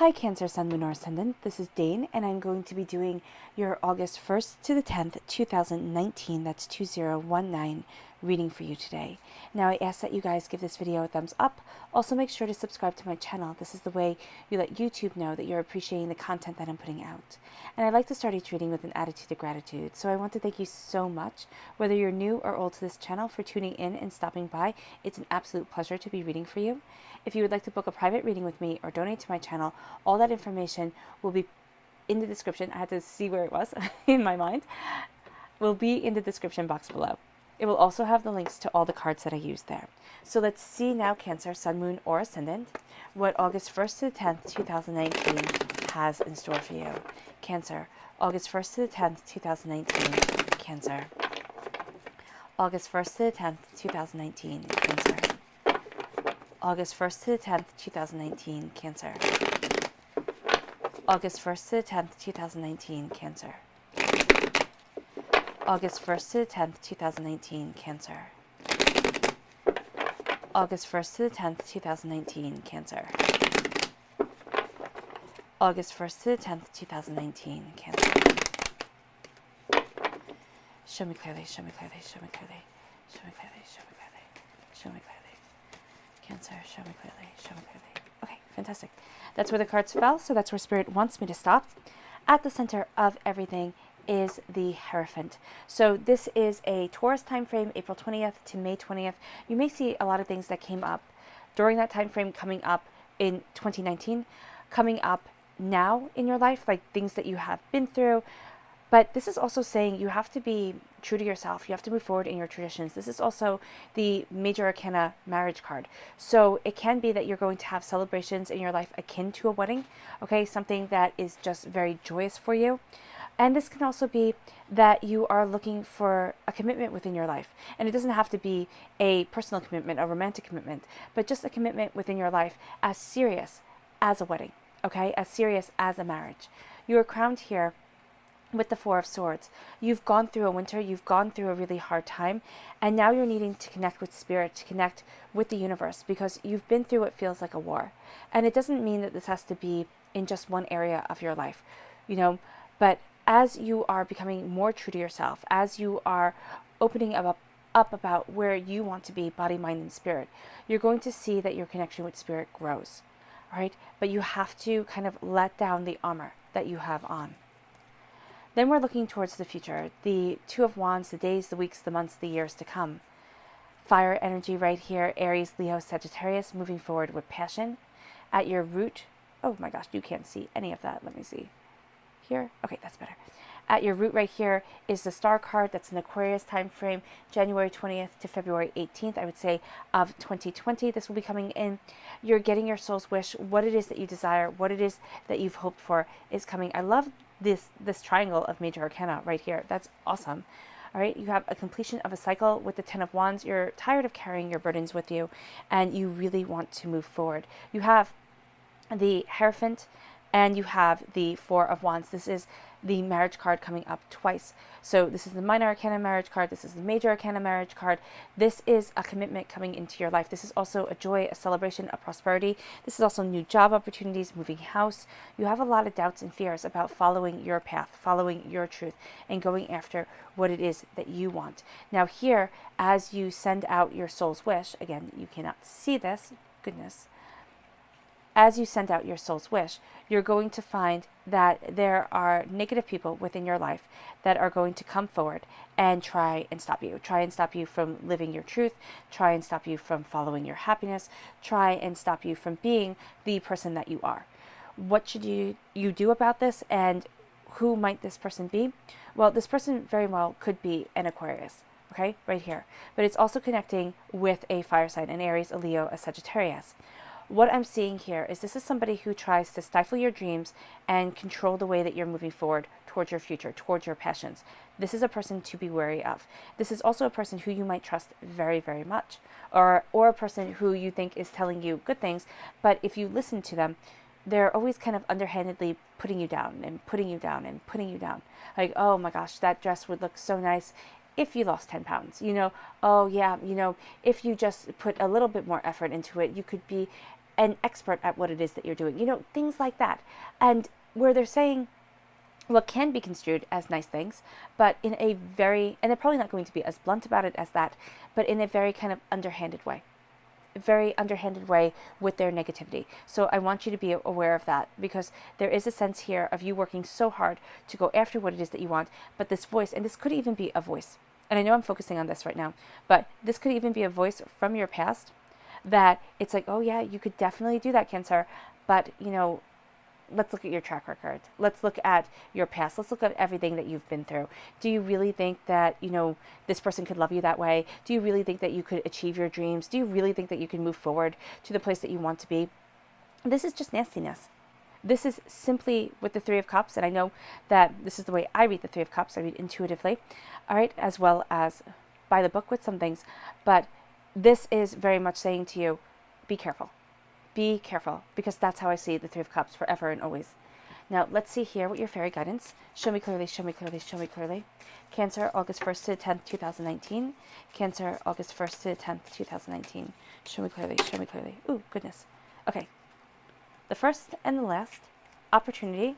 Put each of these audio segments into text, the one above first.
Hi Cancer, Sun, Moon, or Ascendant. This is Dane, and I'm going to be doing your August 1st to the 10th, 2019, that's 2019, reading for you today. Now, I ask that you guys give this video a thumbs up. Also, make sure to subscribe to my channel. This is the way you let YouTube know that you're appreciating the content that I'm putting out. And I like to start each reading with an attitude of gratitude. So I want to thank you so much, whether you're new or old to this channel, for tuning in and stopping by. It's an absolute pleasure to be reading for you. If you would like to book a private reading with me or donate to my channel, all that information will be in the description. I had to see where it was in my mind. Will be in the description box below. It will also have the links to all the cards that I used there. So let's see now, Cancer, Sun, Moon, or Ascendant, what August 1st to the 10th, 2019 has in store for you. Cancer, August 1st to the 10th, 2019, Cancer. August 1st to the 10th, 2019, Cancer. August 1st to the 10th, 2019, Cancer. August 1st to the 10th, 2019, Cancer. August 1st to the 10th, 2019, Cancer. August 1st to the 10th, 2019, Cancer. August 1st to the 10th, 2019, Cancer. Show me clearly, show me clearly, show me clearly, show me clearly, show me clearly, show me clearly. Cancer, show me clearly, show me clearly. Okay, fantastic. That's where the cards fell, so that's where Spirit wants me to stop. At the center of everything is the Hierophant. So this is a Taurus time frame, April 20th to May 20th. You may see a lot of things that came up during that time frame coming up in 2019, coming up now in your life, like things that you have been through. But this is also saying you have to be true to yourself. You have to move forward in your traditions. This is also the Major Arcana marriage card. So it can be that you're going to have celebrations in your life akin to a wedding, okay? Something that is just very joyous for you. And this can also be that you are looking for a commitment within your life. And it doesn't have to be a personal commitment, a romantic commitment, but just a commitment within your life as serious as a wedding, okay? As serious as a marriage. You are crowned here with the Four of Swords. You've gone through a winter, you've gone through a really hard time, and now you're needing to connect with Spirit, to connect with the universe, because you've been through what feels like a war. And it doesn't mean that this has to be in just one area of your life, but as you are becoming more true to yourself, as you are opening up about where you want to be, body, mind, and spirit, you're going to see that your connection with Spirit grows, right? But you have to kind of let down the armor that you have on. Then we're looking towards the future, the Two of Wands, the days, the weeks, the months, the years to come. Fire energy right here, Aries, Leo, Sagittarius, moving forward with passion. At your root, oh my gosh, you can't see any of that. Let me see. Here? Okay, that's better. At your root right here is the Star card. That's an Aquarius time frame, January 20th to February 18th, I would say, of 2020. This will be coming in. You're getting your soul's wish. What it is that you desire, what it is that you've hoped for is coming. I love this triangle of Major Arcana right here. That's awesome. All right, you have a completion of a cycle with the Ten of Wands. You're tired of carrying your burdens with you, and you really want to move forward. You have the Hierophant, and you have the Four of Wands. This is the marriage card coming up twice. So this is the Minor Arcana marriage card. This is the Major Arcana marriage card. This is a commitment coming into your life. This is also a joy, a celebration, a prosperity. This is also new job opportunities, moving house. You have a lot of doubts and fears about following your path, following your truth, and going after what it is that you want. Now here, as you send out your soul's wish, again, you cannot see this, goodness. As you send out your soul's wish, you're going to find that there are negative people within your life that are going to come forward and try and stop you from living your truth, try and stop you from following your happiness, try and stop you from being the person that you are. What should you do about this, and who might this person be? Well, this person very well could be an Aquarius, okay, right here. But it's also connecting with a fire sign, an Aries, a Leo, a Sagittarius. What I'm seeing here is this is somebody who tries to stifle your dreams and control the way that you're moving forward towards your future, towards your passions. This is a person to be wary of. This is also a person who you might trust very, very much, or a person who you think is telling you good things, but if you listen to them, they're always kind of underhandedly putting you down and putting you down and putting you down. Like, oh my gosh, that dress would look so nice if you lost 10 pounds, oh yeah, if you just put a little bit more effort into it, you could be an expert at what it is that you're doing, things like that. And where they're saying what can be construed as nice things, but in a very, and they're probably not going to be as blunt about it as that, but in a very kind of underhanded way. Very underhanded way with their negativity. So I want you to be aware of that, because there is a sense here of you working so hard to go after what it is that you want, but this voice, and this could even be a voice, and I know I'm focusing on this right now, but this could even be a voice from your past that it's like, oh yeah, you could definitely do that, Cancer, but let's look at your track record. Let's look at your past. Let's look at everything that you've been through. Do you really think that, this person could love you that way? Do you really think that you could achieve your dreams? Do you really think that you can move forward to the place that you want to be? This is just nastiness. This is simply with the Three of Cups, and I know that this is the way I read the Three of Cups. I read intuitively, all right, as well as by the book with some things. But this is very much saying to you, be careful. Be careful, because that's how I see the Three of Cups forever and always. Now, let's see here what your fairy guidance. Show me clearly, show me clearly, show me clearly. Cancer, August 1st to the 10th, 2019. Cancer, August 1st to the 10th, 2019. Show me clearly, show me clearly. Ooh, goodness. Okay. The first and the last, opportunity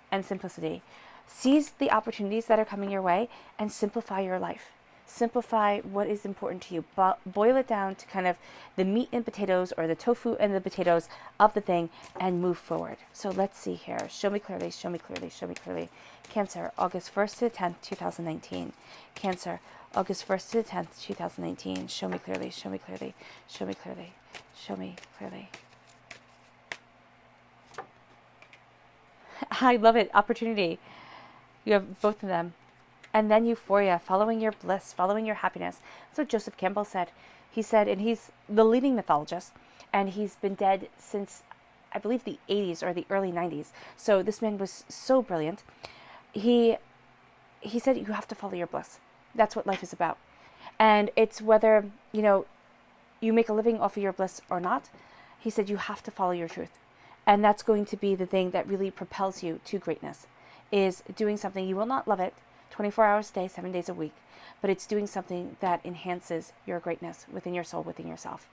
and simplicity. Seize the opportunities that are coming your way and simplify your life. Simplify what is important to you. Boil it down to kind of the meat and potatoes, or the tofu and the potatoes of the thing, and move forward. So let's see here. Show me clearly, show me clearly, show me clearly. Cancer, August 1st to the 10th, 2019. Cancer, August 1st to the 10th, 2019. Show me clearly, show me clearly, show me clearly, show me clearly. I love it. Opportunity. You have both of them. And then euphoria, following your bliss, following your happiness. That's what Joseph Campbell said. He said, and he's the leading mythologist, and he's been dead since, I believe, the 80s or the early 90s. So this man was so brilliant. He said, you have to follow your bliss. That's what life is about. And it's whether, you make a living off of your bliss or not. He said, you have to follow your truth. And that's going to be the thing that really propels you to greatness, is doing something. You will not love it 24 hours a day, 7 days a week, but it's doing something that enhances your greatness within your soul, within yourself.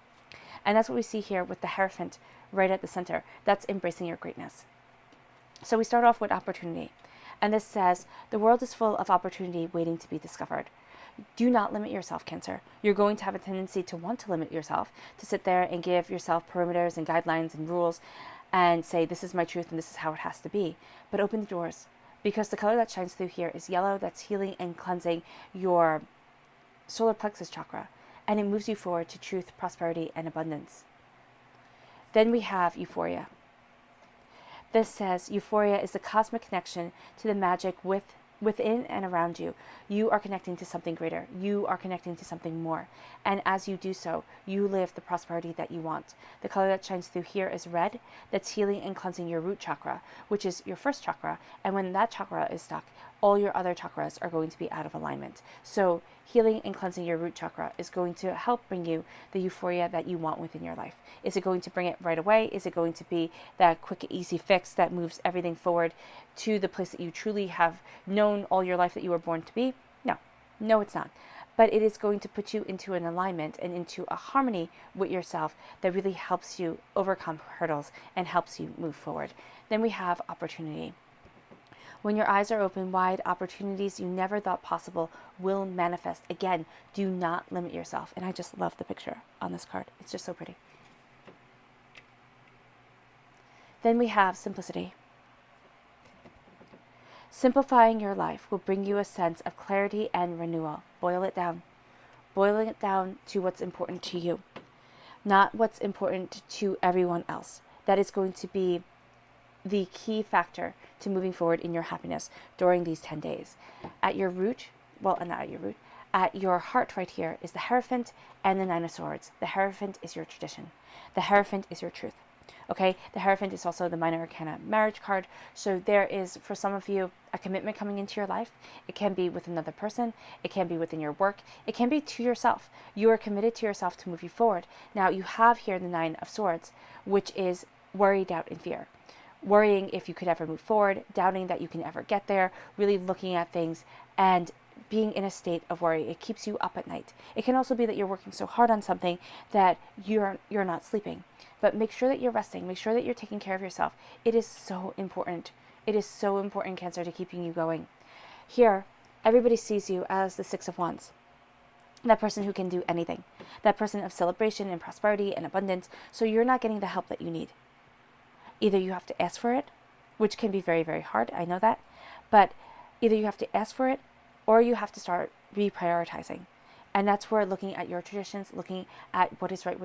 And that's what we see here with the Hierophant right at the center. That's embracing your greatness. So we start off with opportunity. And this says, the world is full of opportunity waiting to be discovered. Do not limit yourself, Cancer. You're going to have a tendency to want to limit yourself, to sit there and give yourself perimeters and guidelines and rules and say, this is my truth and this is how it has to be. But open the doors. Because the color that shines through here is yellow. That's healing and cleansing your solar plexus chakra. And it moves you forward to truth, prosperity, and abundance. Then we have euphoria. This says euphoria is the cosmic connection to the magic within and around you. You are connecting to something greater. You are connecting to something more. And as you do so, you live the prosperity that you want. The color that shines through here is red. That's healing and cleansing your root chakra, which is your first chakra. And when that chakra is stuck, all your other chakras are going to be out of alignment. So healing and cleansing your root chakra is going to help bring you the euphoria that you want within your life. Is it going to bring it right away? Is it going to be that quick, easy fix that moves everything forward to the place that you truly have known all your life that you were born to be? No, it's not. But it is going to put you into an alignment and into a harmony with yourself that really helps you overcome hurdles and helps you move forward. Then we have opportunity. When your eyes are open wide, opportunities you never thought possible will manifest. Again, do not limit yourself. And I just love the picture on this card. It's just so pretty. Then we have simplicity. Simplifying your life will bring you a sense of clarity and renewal. Boil it down. Boiling it down to what's important to you, not what's important to everyone else. That is going to be the key factor to moving forward in your happiness during these 10 days. At your root, not at your root, at your heart right here is the Hierophant and the Nine of Swords. The Hierophant is your tradition. The Hierophant is your truth. Okay, the Hierophant is also the Minor Arcana marriage card. So there is, for some of you, a commitment coming into your life. It can be with another person. It can be within your work. It can be to yourself. You are committed to yourself to move you forward. Now, you have here the Nine of Swords, which is worry, doubt, and fear. Worrying if you could ever move forward, doubting that you can ever get there, really looking at things and being in a state of worry. It keeps you up at night. It can also be that you're working so hard on something that you're not sleeping. But make sure that you're resting. Make sure that you're taking care of yourself. It is so important. It is so important, Cancer, to keeping you going. Here, everybody sees you as the Six of Wands. That person who can do anything. That person of celebration and prosperity and abundance. So you're not getting the help that you need. Either you have to ask for it, which can be very, very hard. I know that. But either you have to ask for it or you have to start reprioritizing. And that's where looking at your traditions, looking at what is right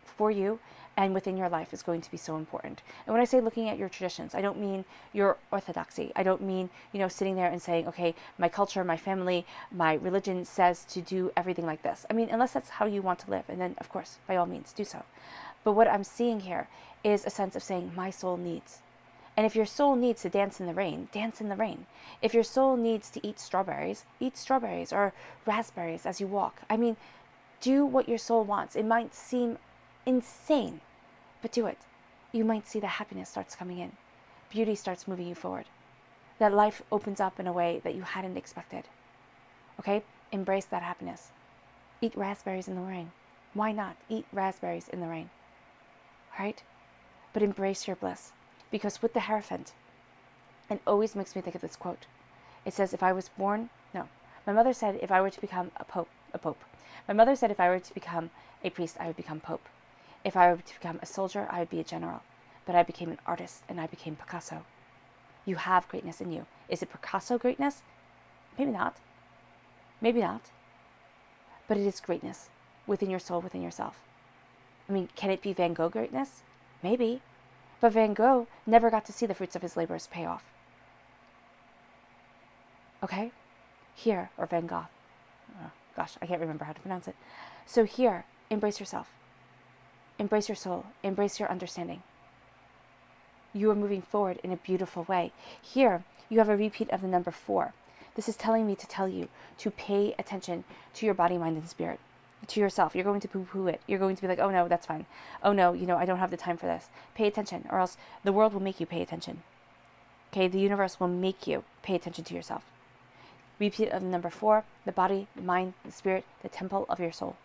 for you and within your life is going to be so important. And when I say looking at your traditions, I don't mean your orthodoxy. I don't mean, sitting there and saying, okay, my culture, my family, my religion says to do everything like this. I mean, unless that's how you want to live. And then, of course, by all means, do so. But what I'm seeing here is a sense of saying, my soul needs. And if your soul needs to dance in the rain, dance in the rain. If your soul needs to eat strawberries or raspberries as you walk. I mean, do what your soul wants. It might seem insane, but do it. You might see that happiness starts coming in. Beauty starts moving you forward. That life opens up in a way that you hadn't expected. Okay? Embrace that happiness. Eat raspberries in the rain. Why not? Eat raspberries in the rain. All right? But embrace your bliss. Because with the Hierophant, it always makes me think of this quote. It says, my mother said if I were to become a pope. My mother said if I were to become a priest, I would become pope. If I were to become a soldier, I would be a general. But I became an artist and I became Picasso. You have greatness in you. Is it Picasso greatness? Maybe not. Maybe not. But it is greatness within your soul, within yourself. I mean, can it be Van Gogh greatness? Maybe. But Van Gogh never got to see the fruits of his labors pay off. Okay? Here, or Van Gogh. Oh, gosh, I can't remember how to pronounce it. So here, embrace yourself. Embrace your soul. Embrace your understanding. You are moving forward in a beautiful way. Here, you have a repeat of the number 4. This is telling me to tell you to pay attention to your body, mind, and spirit. To yourself. You're going to poo-poo it. You're going to be like, oh no, that's fine. Oh no, I don't have the time for this. Pay attention, or else the world will make you pay attention. Okay, the universe will make you pay attention to yourself. Repeat of the number 4, the body, the mind, the spirit, the temple of your soul.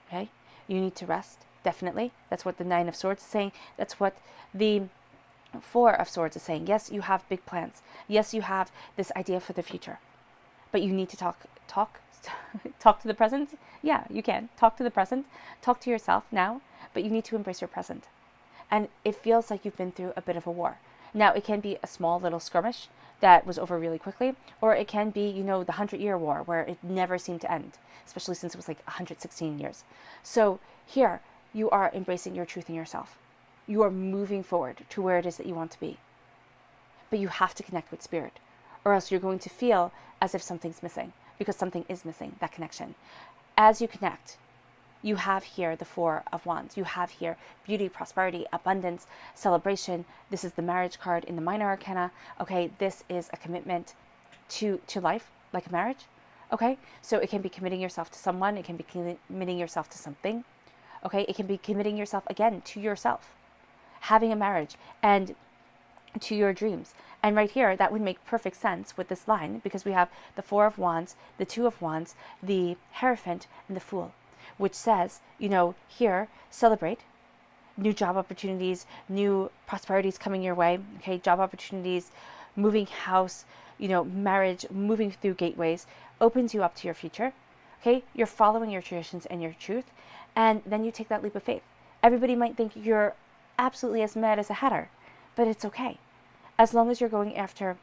Okay, you need to rest, definitely. That's what the 9 of Swords is saying. That's what the 4 of Swords is saying. Yes, you have big plans. Yes, you have this idea for the future. But you need to talk to the present. Yeah, you can. Talk to the present. Talk to yourself now, but you need to embrace your present. And it feels like you've been through a bit of a war. Now, it can be a small little skirmish that was over really quickly, or it can be, the 100-year war where it never seemed to end, especially since it was like 116 years. So here, you are embracing your truth in yourself. You are moving forward to where it is that you want to be. But you have to connect with spirit, or else you're going to feel as if something's missing, because something is missing, that connection. As you connect, you have here the 4 of Wands. You have here beauty, prosperity, abundance, celebration. This is the marriage card in the minor arcana. Okay, this is a commitment to life, like a marriage. Okay, so it can be committing yourself to someone. It can be committing yourself to something. Okay, it can be committing yourself again to yourself, having a marriage, and to your dreams. And right here, that would make perfect sense with this line, because we have the 4 of Wands, the 2 of Wands, the Hierophant, and the Fool, which says, here, celebrate new job opportunities, new prosperities coming your way. Okay, job opportunities, moving house, marriage, moving through gateways, opens you up to your future. Okay, you're following your traditions and your truth, and then you take that leap of faith. Everybody might think you're absolutely as mad as a hatter, but it's okay. As long as you're going after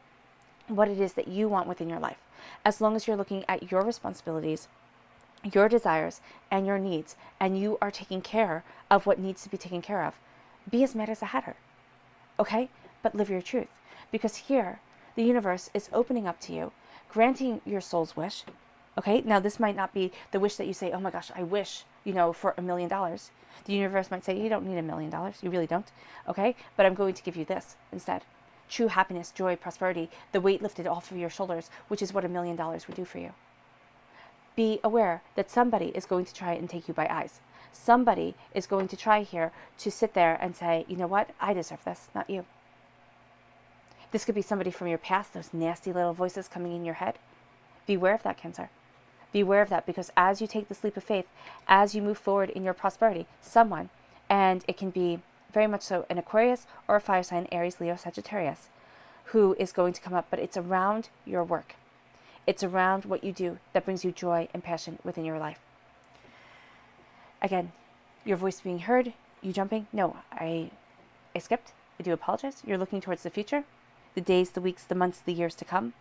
what it is that you want within your life, as long as you're looking at your responsibilities, your desires, and your needs, and you are taking care of what needs to be taken care of, be as mad as a hatter. Okay? But live your truth. Because here, the universe is opening up to you, granting your soul's wish. Okay? Now, this might not be the wish that you say, oh my gosh, I wish, for $1 million. The universe might say, you don't need $1 million. You really don't. Okay? But I'm going to give you this instead. True happiness, joy, prosperity, the weight lifted off of your shoulders, which is what $1 million would do for you. Be aware that somebody is going to try and take you by eyes. Somebody is going to try here to sit there and say, you know what? I deserve this, not you. This could be somebody from your past, those nasty little voices coming in your head. Beware of that, Cancer. Beware of that, because as you take this leap of faith, as you move forward in your prosperity, someone, and it can be very much so an Aquarius or a fire sign, Aries, Leo, Sagittarius, who is going to come up, but it's around your work. It's around what you do that brings you joy and passion within your life. Again, your voice being heard, you jumping. No, I skipped. I do apologize. You're looking towards the future, the days, the weeks, the months, the years to come,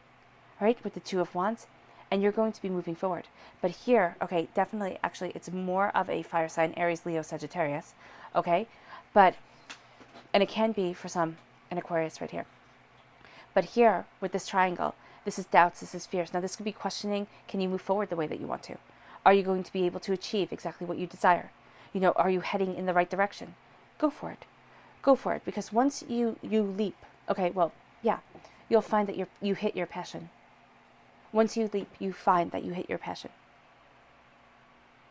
right? With the Two of Wands, and you're going to be moving forward. But here, okay, definitely, actually, it's more of a fire sign, Aries, Leo, Sagittarius, okay? But, and it can be for some, an Aquarius right here. But here, with this triangle, this is doubts, this is fears. Now, this could be questioning, can you move forward the way that you want to? Are you going to be able to achieve exactly what you desire? You know, are you heading in the right direction? Go for it. Go for it, because once you leap, okay, well, yeah, you'll find that you hit your passion. Once you leap, you find that you hit your passion.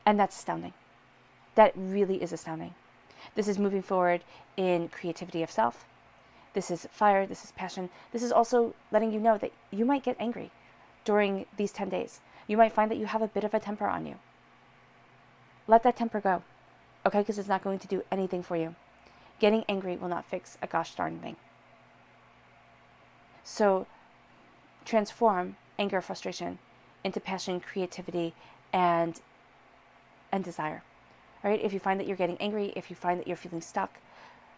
And that's astounding. That really is astounding. This is moving forward in creativity of self. This is fire, this is passion. This is also letting you know that you might get angry during these 10 days. You might find that you have a bit of a temper on you. Let that temper go, okay, because it's not going to do anything for you. Getting angry will not fix a gosh darn thing. So transform anger, frustration into passion, creativity, and desire. All right? If you find that you're getting angry, if you find that you're feeling stuck,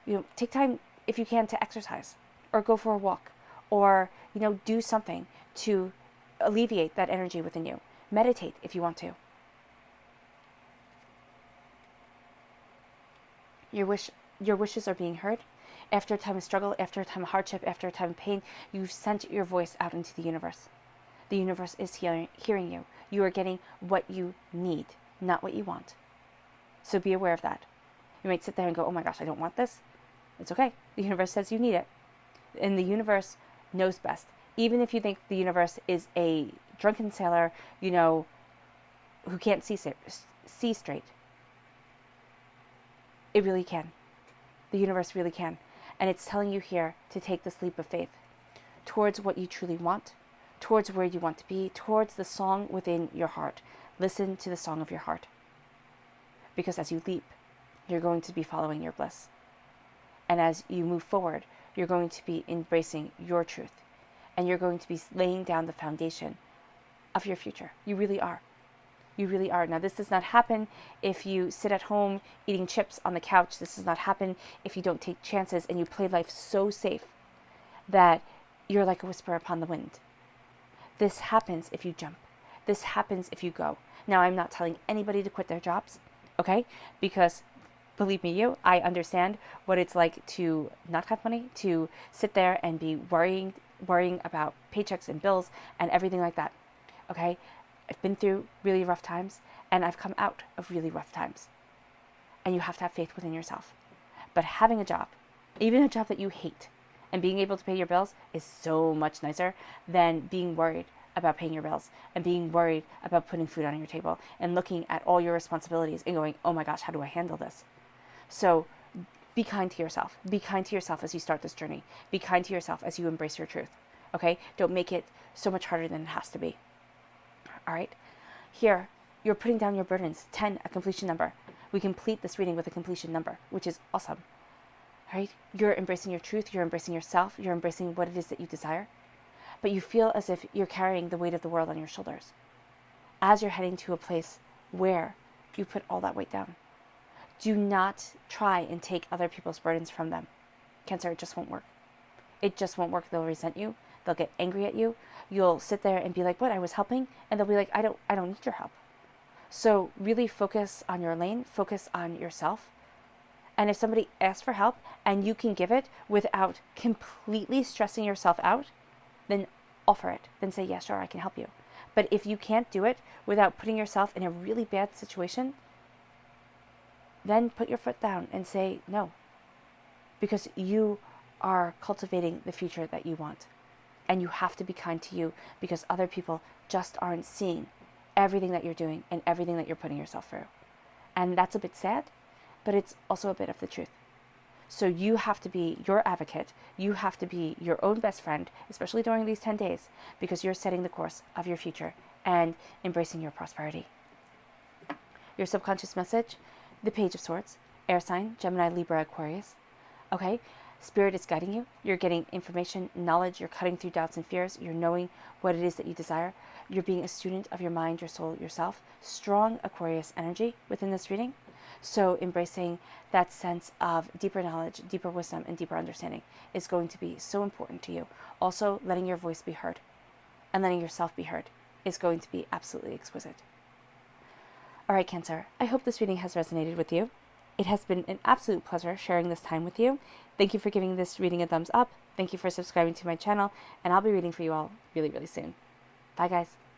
you know, take time if you can to exercise or go for a walk or, you know, do something to alleviate that energy within you. Meditate if you want to. Your wishes are being heard. After a time of struggle, after a time of hardship, after a time of pain, you've sent your voice out into the universe. The universe is hearing you. You are getting what you need, not what you want. So be aware of that. You might sit there and go, oh my gosh, I don't want this. It's okay. The universe says you need it. And the universe knows best. Even if you think the universe is a drunken sailor, you know, who can't see straight. It really can. The universe really can. And it's telling you here to take this leap of faith towards what you truly want, towards where you want to be, towards the song within your heart. Listen to the song of your heart. Because as you leap, you're going to be following your bliss. And as you move forward, you're going to be embracing your truth. And you're going to be laying down the foundation of your future. You really are. You really are. Now, this does not happen if you sit at home eating chips on the couch. This does not happen if you don't take chances and you play life so safe that you're like a whisper upon the wind. This happens if you jump. This happens if you go. Now, I'm not telling anybody to quit their jobs, okay? Because believe me, I understand what it's like to not have money, to sit there and be worrying about paychecks and bills and everything like that, okay? I've been through really rough times, and I've come out of really rough times. And you have to have faith within yourself. But having a job, even a job that you hate, and being able to pay your bills is so much nicer than being worried about paying your bills and being worried about putting food on your table and looking at all your responsibilities and going, oh my gosh, how do I handle this? So be kind to yourself. Be kind to yourself as you start this journey. Be kind to yourself as you embrace your truth. Okay? Don't make it so much harder than it has to be. All right? Here, you're putting down your burdens. 10, a completion number. We complete this reading with a completion number, which is awesome. All right? You're embracing your truth. You're embracing yourself. You're embracing what it is that you desire. But you feel as if you're carrying the weight of the world on your shoulders as you're heading to a place where you put all that weight down. Do not try and take other people's burdens from them. Cancer, it just won't work. It just won't work. They'll resent you. They'll get angry at you. You'll sit there and be like, what, I was helping? And they'll be like, I don't need your help. So really focus on your lane, focus on yourself. And if somebody asks for help and you can give it without completely stressing yourself out, then offer it. Then say, yeah, sure, I can help you. But if you can't do it without putting yourself in a really bad situation, then put your foot down and say no. Because you are cultivating the future that you want. And you have to be kind to you because other people just aren't seeing everything that you're doing and everything that you're putting yourself through. And that's a bit sad, but it's also a bit of the truth. So you have to be your advocate. You have to be your own best friend, especially during these 10 days, because you're setting the course of your future and embracing your prosperity. Your subconscious message, the Page of Swords, air sign, Gemini, Libra, Aquarius. Okay, Spirit is guiding you. You're getting information, knowledge. You're cutting through doubts and fears. You're knowing what it is that you desire. You're being a student of your mind, your soul, yourself. Strong Aquarius energy within this reading. So embracing that sense of deeper knowledge, deeper wisdom, and deeper understanding is going to be so important to you. Also, letting your voice be heard and letting yourself be heard is going to be absolutely exquisite. All right, Cancer, I hope this reading has resonated with you. It has been an absolute pleasure sharing this time with you. Thank you for giving this reading a thumbs up. Thank you for subscribing to my channel, and I'll be reading for you all really, really soon. Bye, guys.